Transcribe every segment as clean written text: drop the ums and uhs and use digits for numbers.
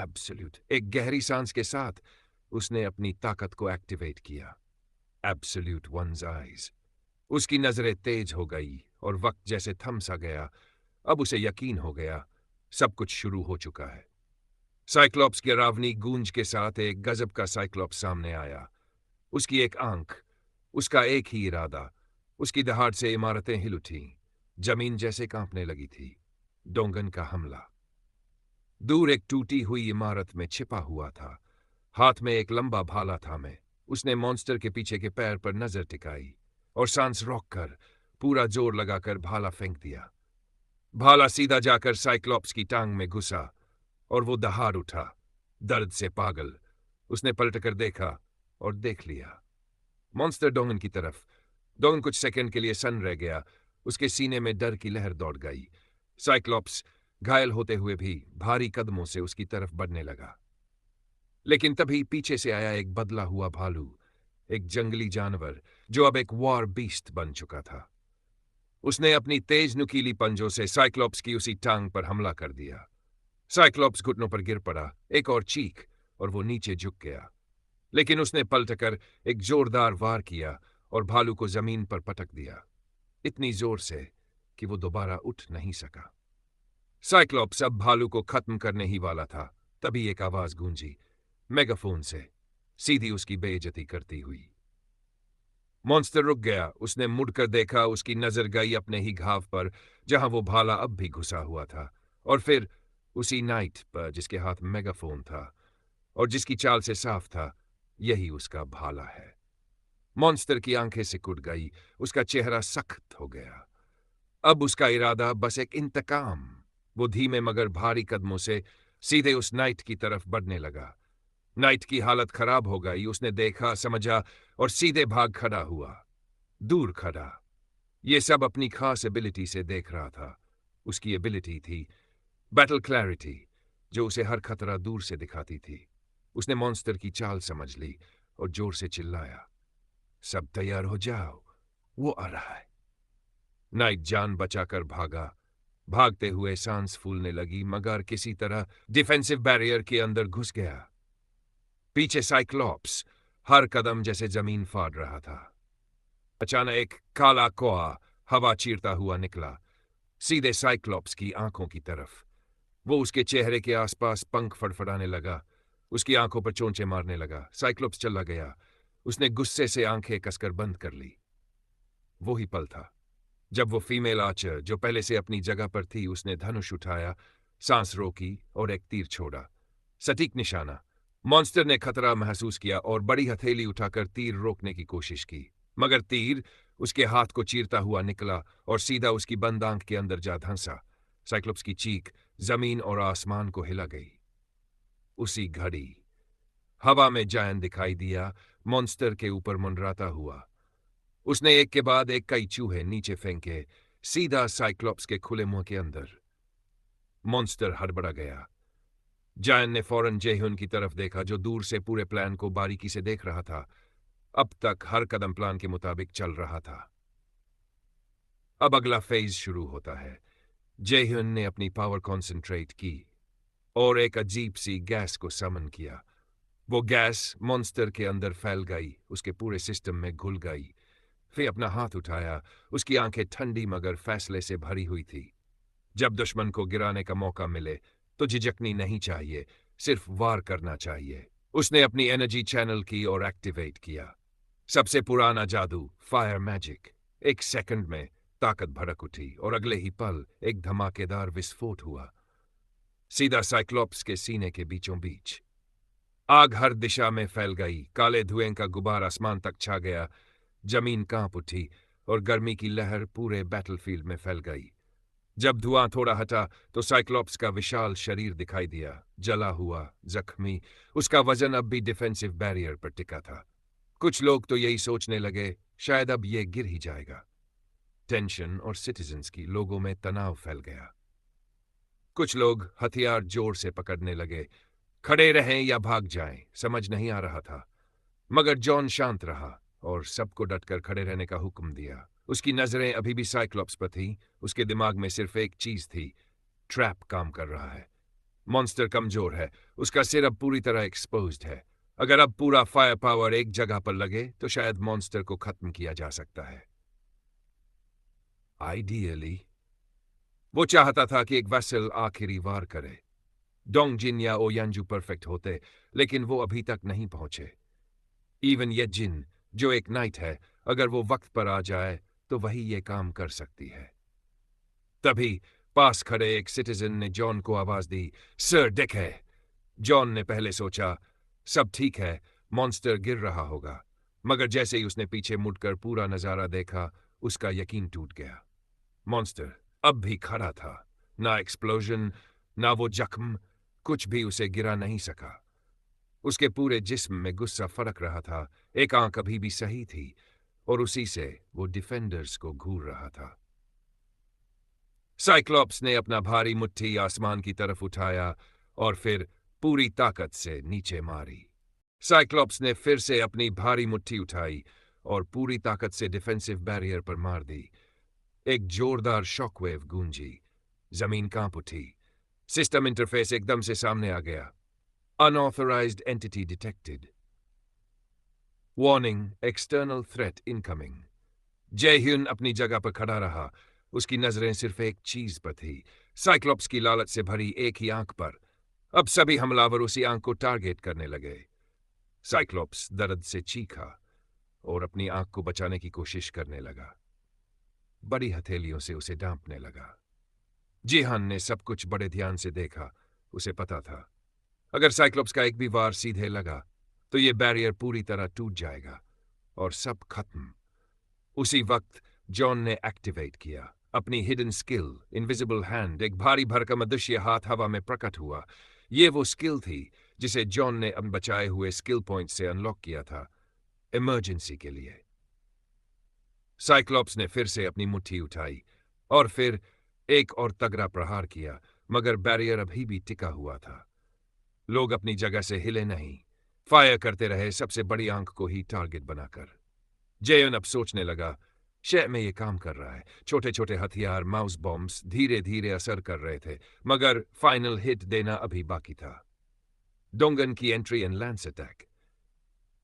Absolute. एक गहरी सांस के साथ उसने अपनी ताकत को एक्टिवेट किया। Absolute ones eyes. उसकी नजरें तेज हो गई और वक्त जैसे थम सा गया। अब उसे यकीन हो गया, सब कुछ शुरू हो चुका है। साइक्लॉप्स की रावनी गूंज के साथ एक गजब का साइक्लॉप्स सामने आया। उसकी एक आंख, उसका एक ही इरादा। उसकी दहाड़ से इमारतें हिल उठी, जमीन जैसे कांपने लगी थी। डोंगन का हमला। दूर एक टूटी हुई इमारत में छिपा हुआ था। हाथ में एक लंबा भाला था। मैं उसने मॉन्स्टर के पीछे के पैर पर नजर टिकाई और सांस रोककर पूरा जोर लगाकर भाला फेंक दिया। भाला सीधा जाकर साइक्लॉप्स की टांग में घुसा और वो दहाड़ उठा, दर्द से पागल। उसने पलटकर देखा और देख लिया मॉन्स्टर डोंगन की तरफ। डोंगन कुछ सेकंड के लिए सन्न रह गया। उसके सीने में डर की लहर दौड़ गई। साइक्लॉप्स घायल होते हुए भी भारी कदमों से उसकी तरफ बढ़ने लगा। लेकिन तभी पीछे से आया एक बदला हुआ भालू, एक जंगली जानवर जो अब एक वॉर बीस्ट बन चुका था। उसने अपनी तेज नुकीली पंजों से साइक्लॉप्स की उसी टांग पर हमला कर दिया। साइक्लॉप्स घुटनों पर गिर पड़ा, एक और चीख, और वो नीचे झुक गया। लेकिन उसने पलटकर एक जोरदार वार किया और भालू को जमीन पर पटक दिया, इतनी जोर से कि वो दोबारा उठ नहीं सका। साइक्लॉप्स अब भालू को खत्म करने ही वाला था। तभी एक आवाज गूंजी, मेगाफोन से, सीधी उसकी बेइज्जती करती हुई। मॉन्स्टर रुक गया। उसने मुड़कर देखा। उसकी नजर गई अपने ही घाव पर, जहां वो भाला अब भी घुसा हुआ था, और फिर उसी नाइट पर जिसके हाथ मेगाफोन था और जिसकी चाल से साफ था, यही उसका भाला है। मॉन्स्टर की आंखें सिकुड़ गई। उसका चेहरा सख्त हो गया। अब उसका इरादा बस एक इंतकाम। वो धीमे मगर भारी कदमों से सीधे उस नाइट की तरफ बढ़ने लगा। नाइट की हालत खराब हो गई। उसने देखा, समझा और सीधे भाग खड़ा हुआ। दूर खड़ा। ये सब अपनी खास एबिलिटी से देख रहा था। उसकी एबिलिटी थी बैटल क्लैरिटी, जो उसे हर खतरा दूर से दिखाती थी। उसने मॉन्स्टर की चाल समझ ली और जोर से चिल्लाया, सब तैयार हो जाओ, वो आ रहा है। नाइट जान बचाकर भागा। भागते हुए सांस फूलने लगी, मगर किसी तरह डिफेंसिव बैरियर के अंदर घुस गया। पीछे साइक्लॉप्स हर कदम जैसे जमीन फाड़ रहा था। अचानक एक काला कौआ हवा चीरता हुआ निकला, सीधे साइक्लॉप्स की आंखों की तरफ। वो उसके चेहरे के आसपास पंख फड़फड़ाने लगा, उसकी आंखों पर चोंचे मारने लगा। साइक्लॉप्स चला गया। उसने गुस्से से आंखें कसकर बंद कर ली। वो ही पल था जब वो फीमेल आर्चर, जो पहले से अपनी जगह पर थी, उसने धनुष उठाया, सांस रोकी और एक तीर छोड़ा। सटीक निशाना। मॉन्स्टर ने खतरा महसूस किया और बड़ी हथेली उठाकर तीर रोकने की कोशिश की, मगर तीर उसके हाथ को चीरता हुआ निकला और सीधा उसकी बंद आंख के अंदर जा धंसा। साइक्लोप्स की चीख जमीन और आसमान को हिला गई। उसी घड़ी हवा में जायन दिखाई दिया, मॉन्स्टर के ऊपर मंडराता हुआ। उसने एक के बाद एक कई चूहे नीचे फेंके, सीधा साइक्लोप्स के खुले मुंह के अंदर। मॉन्स्टर हड़बड़ा गया। जायन ने फौरन जेहुन की तरफ देखा, जो दूर से पूरे प्लान को बारीकी से देख रहा था। अब तक हर कदम प्लान के मुताबिक चल रहा था। अब अगला फेज शुरू होता है। जेहुन ने अपनी पावर कॉन्सेंट्रेट की और एक अजीब सी गैस को समन किया। वो गैस मॉन्स्टर के अंदर फैल गई, उसके पूरे सिस्टम में घुल गई। फिर अपना हाथ उठाया। उसकी आंखें ठंडी मगर फैसले से भरी हुई थी। जब दुश्मन को गिराने का मौका मिले तो झिझकनी नहीं चाहिए, सिर्फ वार करना चाहिए। उसने अपनी एनर्जी चैनल की और एक्टिवेट किया। सबसे पुराना जादू, फायर मैजिक। एक सेकंड में ताकत भड़क उठी और अगले ही पल एक धमाकेदार विस्फोट हुआ, सीधा साइक्लोप्स के सीने के बीचों बीच। आग हर दिशा में फैल गई। काले धुएं का गुबार आसमान तक छा गया। जमीन कांप उठी और गर्मी की लहर पूरे बैटलफील्ड में फैल गई। जब धुआं थोड़ा हटा तो साइक्लोप्स का विशाल शरीर दिखाई दिया, जला हुआ, जख्मी। उसका वजन अब भी डिफेंसिव बैरियर पर टिका था। कुछ लोग तो यही सोचने लगे, शायद अब ये गिर ही जाएगा। टेंशन और सिटीजन्स की लोगों में तनाव फैल गया। कुछ लोग हथियार जोर से पकड़ने लगे। खड़े रहें या भाग जाएं, समझ नहीं आ रहा था। मगर जॉन शांत रहा और सबको डटकर खड़े रहने का हुक्म दिया। उसकी नजरें अभी भी साइक्लोप्स पर थीं। उसके दिमाग में सिर्फ एक चीज थी, ट्रैप काम कर रहा है। मॉन्स्टर कमजोर है, उसका सिर अब पूरी तरह एक्सपोज्ड है। अगर अब पूरा फायर पावर एक जगह पर लगे तो शायद मॉन्स्टर को खत्म किया जा सकता है। आइडियली वो चाहता था कि एक वेसल आखिरी वार करे। डोंगजिन या ओयांजू परफेक्ट होते, लेकिन वो अभी तक नहीं पहुंचे। इवन ये जिन, जो एक नाइट है, अगर वो वक्त पर आ जाए तो वही ये काम कर सकती है। तभी पास खड़े एक सिटीजन ने जॉन को आवाज दी, सर डिक है। जॉन ने पहले सोचा सब ठीक है, मॉन्स्टर गिर रहा होगा, मगर जैसे ही उसने पीछे मुड़कर पूरा नजारा देखा, उसका यकीन टूट गया। मॉन्स्टर अब भी खड़ा था। ना एक्सप्लोजन, ना वो जख्म, कुछ भी उसे गिरा नहीं सका। उसके पूरे जिस्म में गुस्सा फड़क रहा था, एक आंख अभी भी सही थी, और उसी से वो डिफेंडर्स को घूर रहा था। साइक्लोप्स ने अपना भारी मुट्ठी आसमान की तरफ उठाया और फिर पूरी ताकत से नीचे मारी। साइक्लोप्स ने फिर से अपनी भारी मुट्ठी उठाई और पूरी ताकत से डिफेंसिव बैरियर पर मार दी। एक जोरदार शॉकवेव गूंजी, जमीन कांप उठी। सिस्टम इंटरफेस एकदम से सामने आ गया। Unauthorized entity detected. Warning, external threat incoming. Jaehyun अपनी जगह पर खड़ा रहा, उसकी नजरें सिर्फ एक चीज पर थी, साइक्लोप्स की लालच से भरी एक ही आंख पर। अब सभी हमलावर उसी आंख को टारगेट करने लगे। साइक्लोप्स दर्द से चीखा और अपनी आंख को बचाने की कोशिश करने लगा। बड़ी हथेलियों से उसे डांपने लगा। जिहान ने सब कुछ बड़े ध्यान से देखा। उसे पता था, अगर साइक्लोप्स का एक भी वार सीधे लगा तो ये बैरियर पूरी तरह टूट जाएगा और सब खत्म। उसी वक्त जॉन ने एक्टिवेट किया अपनी हिडन स्किल, इनविजिबल हैंड। एक भारी भरकम अदृश्य हाथ हवा में प्रकट हुआ। ये वो स्किल थी जिसे जॉन ने अब बचाए हुए स्किल पॉइंट से अनलॉक किया था, इमरजेंसी के लिए। साइक्लोप्स ने फिर से अपनी मुट्ठी उठाई और फिर एक और तगड़ा प्रहार किया, मगर बैरियर अभी भी टिका हुआ था। लोग अपनी जगह से हिले नहीं, फायर करते रहे, सबसे बड़ी आंख को ही टारगेट बनाकर। जेयन अब सोचने लगा, शय में ये काम कर रहा है। छोटे छोटे हथियार, माउस बॉम्ब्स धीरे धीरे असर कर रहे थे, मगर फाइनल हिट देना अभी बाकी था। डोंगन की एंट्री एंड लैंस अटैक।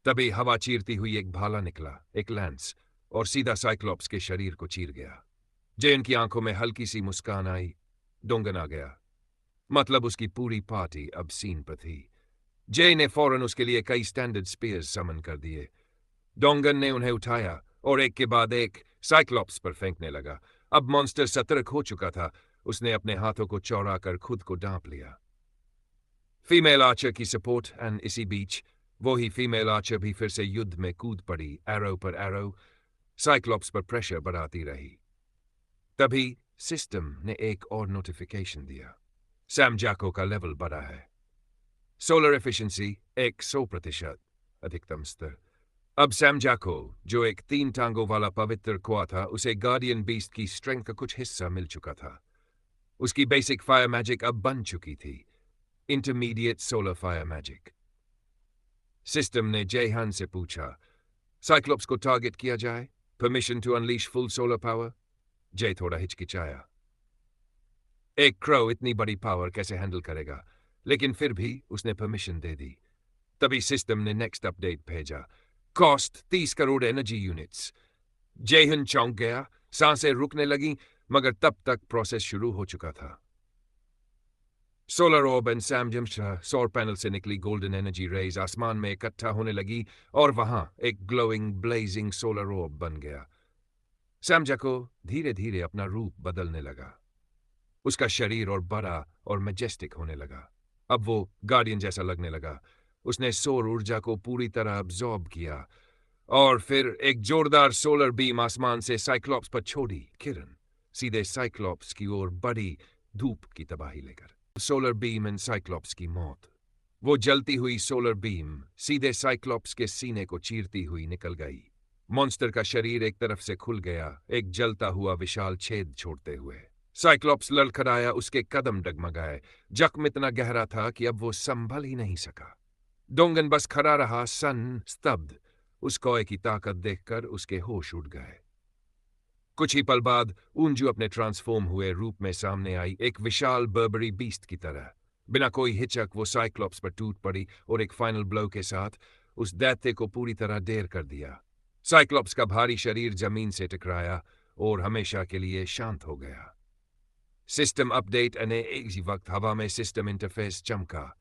तभी हवा चीरती हुई एक भाला निकला, एक लैंस, और सीधा साइक्लोप्स के शरीर को चीर गया। जेन की आंखों में हल्की सी मुस्कान आई। डोंगन आ गया, मतलब उसकी पूरी पार्टी अब सीन पर थी। जे ने फौरन उसके लिए कई स्टैंडर्ड स्पीयर्स समन कर दिए। डोंगन ने उन्हें उठाया और एक के बाद एक साइक्लोप्स पर फेंकने लगा। अब मॉन्स्टर सतर्क हो चुका था। उसने अपने हाथों को चौड़ा कर खुद को डांप लिया। फीमेल आर्चर की सपोर्ट, एंड इसी बीच वो ही फीमेल आर्चर भी फिर से युद्ध में कूद पड़ी, एरो पर एरो। साइक्लोप्स पर प्रेशर बढ़ाती रही। तभी सिस्टम ने एक और नोटिफिकेशन दिया, सैम जैको का लेवल बढ़ा है। सोलर एफिशिएंसी 100% अधिकतम स्तर। अब सैम जैको, जो एक 3 टांगों वाला पवित्र कुआ था, उसे गार्डियन बीस्ट की स्ट्रेंथ का कुछ हिस्सा मिल चुका था। उसकी बेसिक फायर मैजिक अब बन चुकी थी, intermediate solar fire magic. System ने जयहान से पूछा, साइक्लोप्स को टारगेट किया जाए, permission to unleash full solar power. Jay थोड़ा हिचकिचाया। एक क्रो इतनी बड़ी पावर कैसे हैंडल करेगा, लेकिन फिर भी उसने परमिशन दे दी। तभी सिस्टम ने नेक्स्ट अपडेट भेजा, कॉस्ट 30 करोड़ एनर्जी यूनिट्स। जयहन चौंक गया, सांसें रुकने लगी, मगर तब तक प्रोसेस शुरू हो चुका था। सोलर ऑर्ब एंड सैम जमशा सौर पैनल से निकली गोल्डन एनर्जी रेज आसमान में इकट्ठा होने लगी और वहां एक ग्लोइंग ब्लेजिंग सोलर ऑर्ब बन गया। सैम जैको धीरे धीरे अपना रूप बदलने लगा। उसका शरीर और बड़ा और मैजेस्टिक होने लगा। अब वो गार्डियन जैसा लगने लगा। उसने सौर ऊर्जा को पूरी तरह अब्सॉर्ब किया और फिर एक जोरदार सोलर बीम आसमान से साइक्लोप्स पर छोड़ी। किरण सीधे साइक्लोप्स की ओर बढ़ी, धूप की तबाही लेकर। सोलर बीम एंड साइक्लोप्स की मौत। वो जलती हुई सोलर बीम सीधे साइक्लोप्स के सीने को चीरती हुई निकल गई। मॉन्स्टर का शरीर एक तरफ से खुल गया, एक जलता हुआ विशाल छेद छोड़ते हुए। साइक्लोप्स लड़खड़ाया, उसके कदम डगमगाए। जख्म इतना गहरा था कि अब वो संभल ही नहीं सका। डोंगन बस खड़ा रहा, सन स्तब्ध। उस कौए की ताकत देखकर उसके होश उड़ गए। कुछ ही पल बाद ऊंजू अपने ट्रांसफॉर्म हुए रूप में सामने आई, एक विशाल बर्बरी बीस्ट की तरह। बिना कोई हिचक वो साइक्लोप्स पर टूट पड़ी और एक फाइनल ब्लो के साथ उस दैत्य को पूरी तरह ढेर कर दिया। साइक्लोप्स का भारी शरीर जमीन से टकराया और हमेशा के लिए शांत हो गया। सिस्टम अपडेट अने इसी वक्त हवा में सिस्टम इंटरफेस चमका।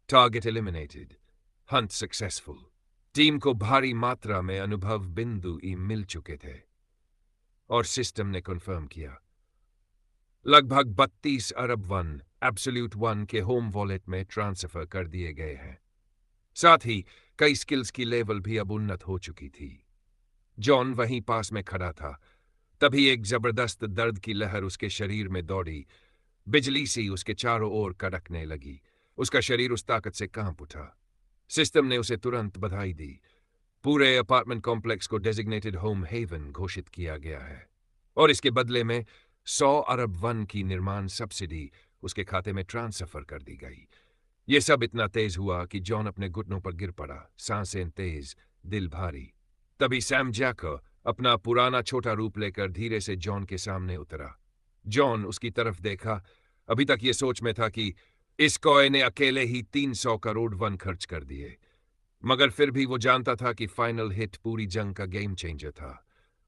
Target eliminated, Hunt successful. Team को भारी मात्रा में अनुभव बिंदु ई मिल चुके थे और सिस्टम ने कन्फर्म किया लगभग 32 अरब वन एब्सोल्यूट वन के होम वॉलेट में ट्रांसफर कर दिए गए हैं। साथ ही कई स्किल्स की लेवल भी अब उन्नत हो चुकी थी। जॉन वहीं पास में खड़ा था, तभी एक जबरदस्त दर्द की लहर उसके शरीर में दौड़ी। बिजली सी उसके चारों ओर कड़कने लगी। उसका शरीर उस ताकत से कांप उठा। सिस्टम ने उसे तुरंत बधाई दी। पूरे अपार्टमेंट कॉम्प्लेक्स को डेजिग्नेटेड होम हेवन घोषित किया गया है और इसके बदले में 100 अरब वन की निर्माण सब्सिडी उसके खाते में ट्रांसफर कर दी गई। यह सब इतना तेज हुआ कि जॉन अपने घुटनों पर गिर पड़ा, सांसें तेज, दिल भारी। तभी सैम जैको अपना पुराना छोटा रूप लेकर धीरे से जॉन के सामने उतरा। जॉन उसकी तरफ देखा। अभी तक ये सोच में था कि इस कॉय ने अकेले ही 300 करोड़ वन खर्च कर दिए, मगर फिर भी वो जानता था कि फाइनल हिट पूरी जंग का गेम चेंजर था।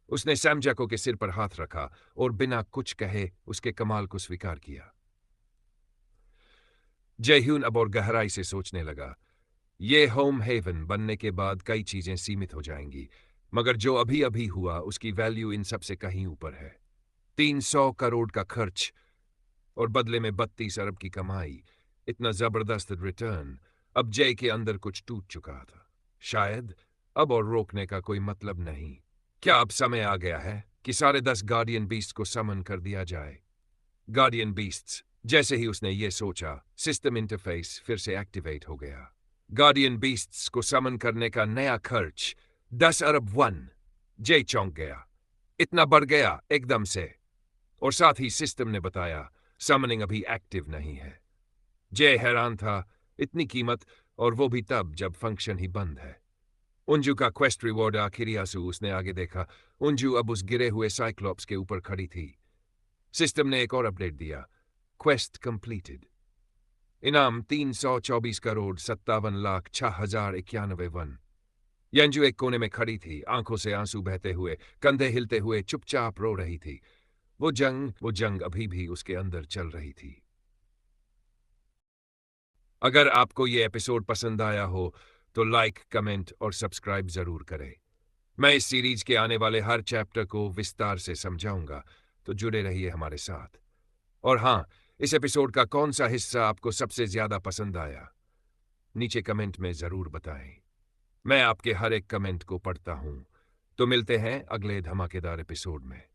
उसने सैम जैको के सिर पर हाथ रखा और बिना कुछ कहे उसके कमाल को स्वीकार किया। जयह्यून अब और गहराई से सोचने लगा। ये होम हेवन बनने के बाद कई चीजें सीमित हो जाएंगी, मगर जो अभी अभी हुआ उसकी वैल्यू इन सबसे कहीं ऊपर है। 300 करोड़ का खर्च और बदले में 32 अरब की कमाई, इतना जबरदस्त रिटर्न। अब जय के अंदर कुछ टूट चुका था। शायद अब और रोकने का कोई मतलब नहीं। क्या अब समय आ गया है कि सारे 10 गार्डियन बीस्ट को समन कर दिया जाए? Guardian beasts. जैसे ही उसने ये सोचा, सिस्टम इंटरफेस फिर से एक्टिवेट हो गया। गार्डियन बीस्ट्स को समन करने का नया खर्च 10 अरब वन। जय चौंक गया। इतना बढ़ गया एकदम से। और साथ ही सिस्टम ने बताया समनिंग अभी एक्टिव नहीं है। जय हैरान था, इतनी कीमत, और वो भी तब जब फंक्शन ही बंद है। उंजू का क्वेस्ट रिवॉर्ड आखिरियासु उसने आगे देखा। उंजू अब उस गिरे हुए साइक्लोप्स के ऊपर खड़ी थी। सिस्टम ने एक और अपडेट दिया, क्वेस्ट कंप्लीटेड। इनाम 324 करोड़ 57,06,091 वन। यंजू एक कोने में खड़ी थी, आंखों से आंसू बहते हुए, कंधे हिलते हुए चुपचाप रो रही थी। वो जंग अभी भी उसके अंदर चल रही थी। अगर आपको ये एपिसोड पसंद आया हो तो लाइक, कमेंट और सब्सक्राइब जरूर करें। मैं इस सीरीज के आने वाले हर चैप्टर को विस्तार से समझाऊंगा, तो जुड़े रहिए हमारे साथ। और हाँ, इस एपिसोड का कौन सा हिस्सा आपको सबसे ज्यादा पसंद आया, नीचे कमेंट में जरूर बताएं। मैं आपके हर एक कमेंट को पढ़ता हूं। तो मिलते हैं अगले धमाकेदार एपिसोड में।